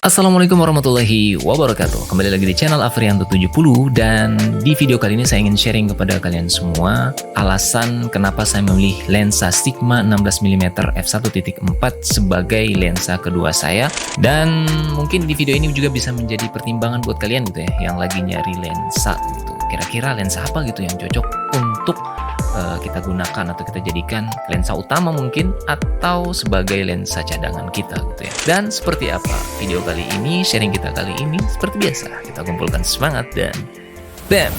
Assalamualaikum warahmatullahi wabarakatuh. Kembali lagi di channel Afrianto 70. Dan di video kali ini saya ingin sharing kepada kalian semua alasan kenapa saya memilih lensa Sigma 16mm f1.4 sebagai lensa kedua saya. Dan mungkin di video ini juga bisa menjadi pertimbangan buat kalian gitu ya, yang lagi nyari lensa gitu. Kira-kira lensa apa gitu yang cocok untuk kita gunakan atau kita jadikan lensa utama mungkin, atau sebagai lensa cadangan kita gitu ya. Dan seperti apa video kali ini, sharing kita kali ini, seperti biasa kita kumpulkan semangat dan bam.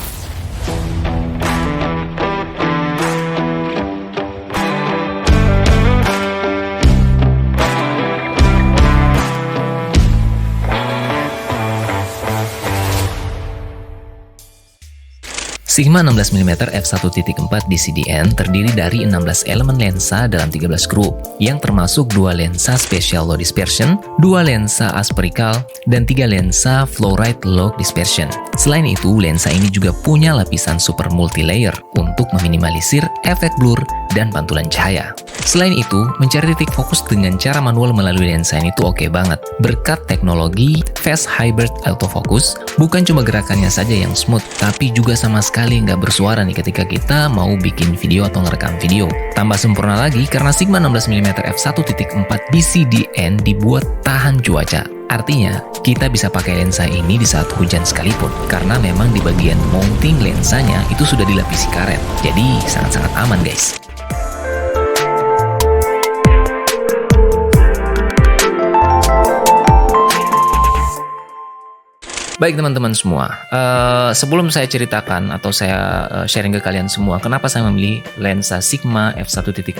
Sigma 16mm f1.4 DCDN terdiri dari 16 elemen lensa dalam 13 grup, yang termasuk 2 lensa special low dispersion, 2 lensa aspherical, dan 3 lensa fluoride low dispersion. Selain itu, lensa ini juga punya lapisan super multi-layer untuk meminimalisir efek blur dan pantulan cahaya. Selain itu, mencari titik fokus dengan cara manual melalui lensa ini tuh oke banget. Berkat teknologi Fast Hybrid Autofocus, bukan cuma gerakannya saja yang smooth, tapi juga sama sekali nggak bersuara nih ketika kita mau bikin video atau ngerekam video. Tambah sempurna lagi karena Sigma 16mm f1.4 DCDN dibuat tahan cuaca. Artinya, kita bisa pakai lensa ini di saat hujan sekalipun, karena memang di bagian mounting lensanya itu sudah dilapisi karet. Jadi, sangat-sangat aman guys. Baik teman-teman semua, sebelum saya ceritakan atau saya sharing ke kalian semua kenapa saya memilih lensa Sigma f1.4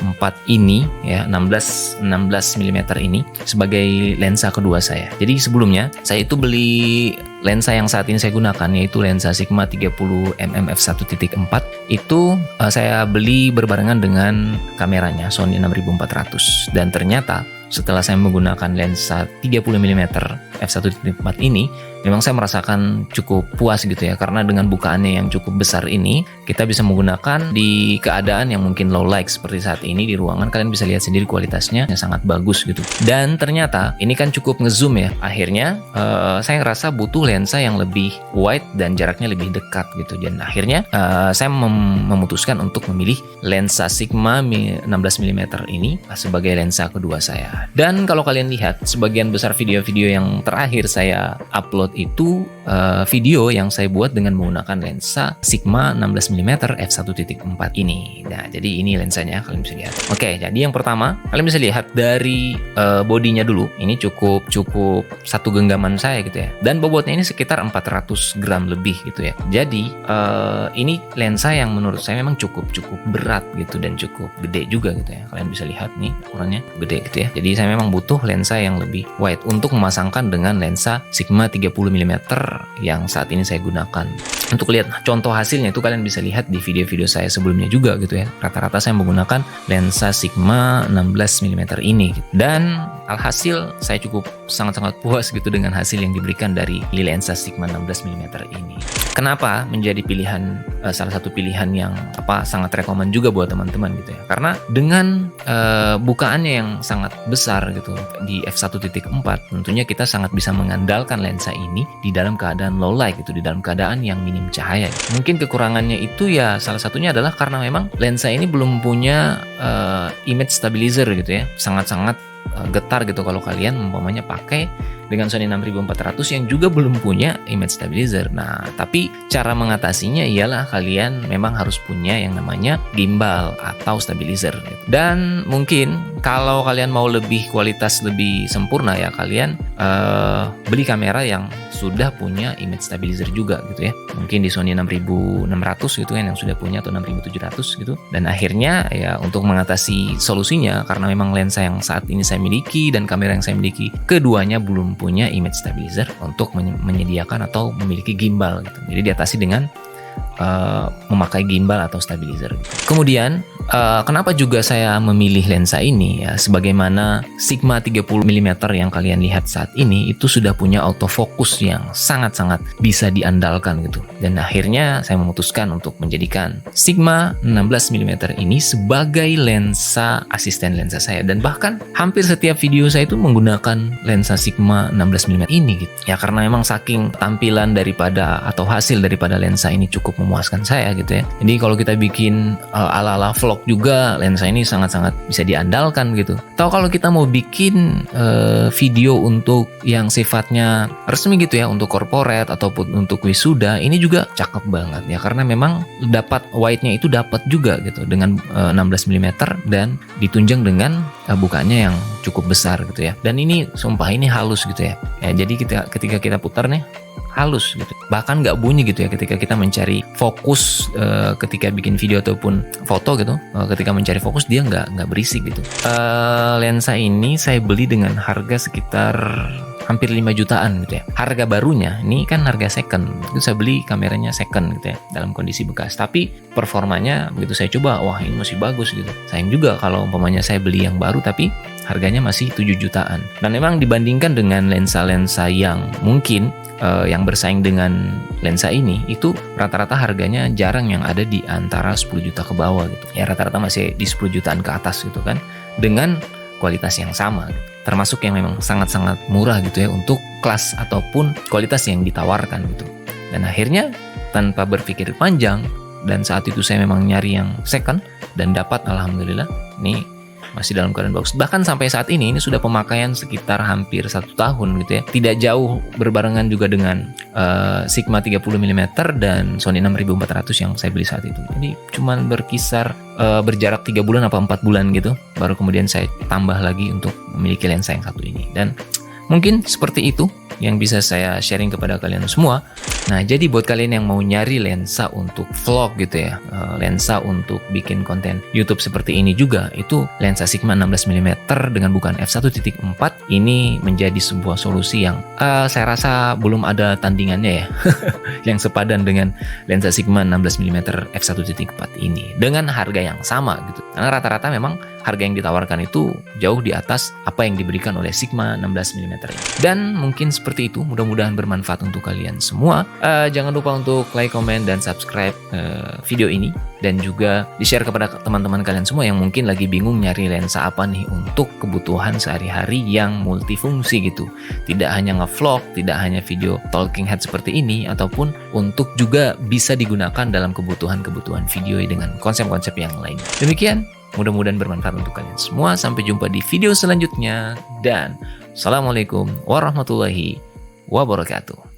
ini ya, 16mm ini sebagai lensa kedua saya. Jadi sebelumnya saya itu beli lensa yang saat ini saya gunakan, yaitu lensa Sigma 30mm f1.4. Itu saya beli berbarengan dengan kameranya Sony 6400, dan ternyata setelah saya menggunakan lensa 30mm f1.4 ini, memang saya merasakan cukup puas gitu ya, karena dengan bukaannya yang cukup besar ini, kita bisa menggunakan di keadaan yang mungkin low light seperti saat ini di ruangan. Kalian bisa lihat sendiri kualitasnya sangat bagus gitu. Dan ternyata ini kan cukup ngezoom ya. Akhirnya saya ngerasa butuh lensa yang lebih wide dan jaraknya lebih dekat gitu. Dan akhirnya saya memutuskan untuk memilih lensa Sigma 16mm ini sebagai lensa kedua saya. Dan kalau kalian lihat, sebagian besar video-video yang terakhir saya upload itu video yang saya buat dengan menggunakan lensa Sigma 16mm f1.4 ini. Nah, jadi ini lensanya, kalian bisa lihat. Oke, jadi yang pertama kalian bisa lihat dari bodinya dulu. Ini cukup satu genggaman saya gitu ya. Dan bobotnya ini sekitar 400 gram lebih gitu ya. Jadi ini lensa yang menurut saya memang cukup berat gitu, dan cukup gede juga gitu ya. Kalian bisa lihat nih ukurannya gede gitu ya. Jadi saya memang butuh lensa yang lebih wide untuk memasangkan dengan lensa Sigma 30mm yang saat ini saya gunakan. Untuk lihat contoh hasilnya itu kalian bisa lihat di video-video saya sebelumnya juga gitu ya. Rata-rata saya menggunakan lensa Sigma 16mm ini gitu. Dan alhasil saya cukup sangat-sangat puas gitu dengan hasil yang diberikan dari lensa Sigma 16mm ini. Kenapa menjadi pilihan, salah satu pilihan yang sangat rekomen juga buat teman-teman gitu ya. Karena dengan bukaannya yang sangat besar gitu di f1.4, tentunya kita sangat bisa mengandalkan lensa ini di dalam keadaan low light gitu, di dalam keadaan yang minim cahaya. Mungkin kekurangannya itu ya salah satunya adalah karena memang lensa ini belum punya image stabilizer gitu ya. Sangat-sangat getar gitu kalau kalian umpamanya pakai dengan Sony 6400 yang juga belum punya image stabilizer. Nah, tapi cara mengatasinya ialah kalian memang harus punya yang namanya gimbal atau stabilizer gitu. Dan mungkin kalau kalian mau lebih kualitas lebih sempurna ya, kalian beli kamera yang sudah punya image stabilizer juga gitu ya. Mungkin di Sony 6600 gitu kan yang sudah punya, atau 6700 gitu. Dan akhirnya ya untuk mengatasi solusinya, karena memang lensa yang saat ini saya miliki dan kamera yang saya miliki keduanya belum punya image stabilizer untuk menyediakan atau memiliki gimbal gitu. Jadi diatasi dengan memakai gimbal atau stabilizer gitu. Kemudian Kenapa juga saya memilih lensa ini ya, sebagaimana Sigma 30 mm yang kalian lihat saat ini itu sudah punya autofocus yang sangat-sangat bisa diandalkan gitu. Dan akhirnya saya memutuskan untuk menjadikan Sigma 16 mm ini sebagai lensa asisten lensa saya, dan bahkan hampir setiap video saya itu menggunakan lensa Sigma 16 mm ini gitu. Ya karena memang saking tampilan daripada atau hasil daripada lensa ini cukup memuaskan saya gitu ya. Jadi kalau kita bikin ala-ala vlog juga, lensa ini sangat-sangat bisa diandalkan gitu. Atau kalau kita mau bikin video untuk yang sifatnya resmi gitu ya, untuk corporate ataupun untuk wisuda, ini juga cakep banget ya, karena memang dapat wide-nya itu dapat juga gitu dengan 16 mm dan ditunjang dengan bukanya yang cukup besar gitu ya. Dan ini sumpah ini halus gitu ya. Jadi ketika kita putar nih halus gitu, bahkan nggak bunyi gitu ya ketika kita mencari fokus ketika bikin video ataupun foto gitu. Ketika mencari fokus dia nggak berisik gitu. Lensa ini saya beli dengan harga sekitar hampir 5 jutaan gitu ya. Harga barunya ini kan harga second, itu saya beli kameranya second gitu ya, dalam kondisi bekas, tapi performanya begitu saya coba, wah ini masih bagus gitu. Sayang juga kalau umpamanya saya beli yang baru tapi harganya masih 7 jutaan. Dan memang dibandingkan dengan lensa-lensa yang mungkin yang bersaing dengan lensa ini, itu rata-rata harganya jarang yang ada di antara 10 juta ke bawah gitu. Ya rata-rata masih di 10 jutaan ke atas gitu kan, dengan kualitas yang sama gitu. Termasuk yang memang sangat-sangat murah gitu ya untuk kelas ataupun kualitas yang ditawarkan gitu. Dan akhirnya tanpa berpikir panjang, dan saat itu saya memang nyari yang second dan dapat, alhamdulillah ini masih dalam keadaan bagus. Bahkan sampai saat ini sudah pemakaian sekitar hampir 1 tahun gitu ya. Tidak jauh berbarengan juga dengan Sigma 30 mm dan Sony 6400 yang saya beli saat itu. Jadi cuman berkisar berjarak 3 bulan apa 4 bulan gitu, baru kemudian saya tambah lagi untuk memiliki lensa yang satu ini. Dan mungkin seperti itu yang bisa saya sharing kepada kalian semua. Nah, jadi buat kalian yang mau nyari lensa untuk vlog gitu ya, lensa untuk bikin konten YouTube seperti ini juga, itu lensa Sigma 16 mm dengan bukaan f1.4 ini menjadi sebuah solusi yang saya rasa belum ada tandingannya ya, yang sepadan dengan lensa Sigma 16 mm f1.4 ini dengan harga yang sama gitu. Karena rata-rata memang harga yang ditawarkan itu jauh di atas apa yang diberikan oleh Sigma 16 mm ini. Dan mungkin seperti itu, mudah-mudahan bermanfaat untuk kalian semua. Jangan lupa untuk like, comment, dan subscribe video ini, dan juga di-share kepada teman-teman kalian semua yang mungkin lagi bingung nyari lensa apa nih untuk kebutuhan sehari-hari yang multifungsi gitu. Tidak hanya nge-vlog, tidak hanya video talking head seperti ini, ataupun untuk juga bisa digunakan dalam kebutuhan-kebutuhan video dengan konsep-konsep yang lain. Demikian, mudah-mudahan bermanfaat untuk kalian semua. Sampai jumpa di video selanjutnya, dan Assalamualaikum warahmatullahi wabarakatuh.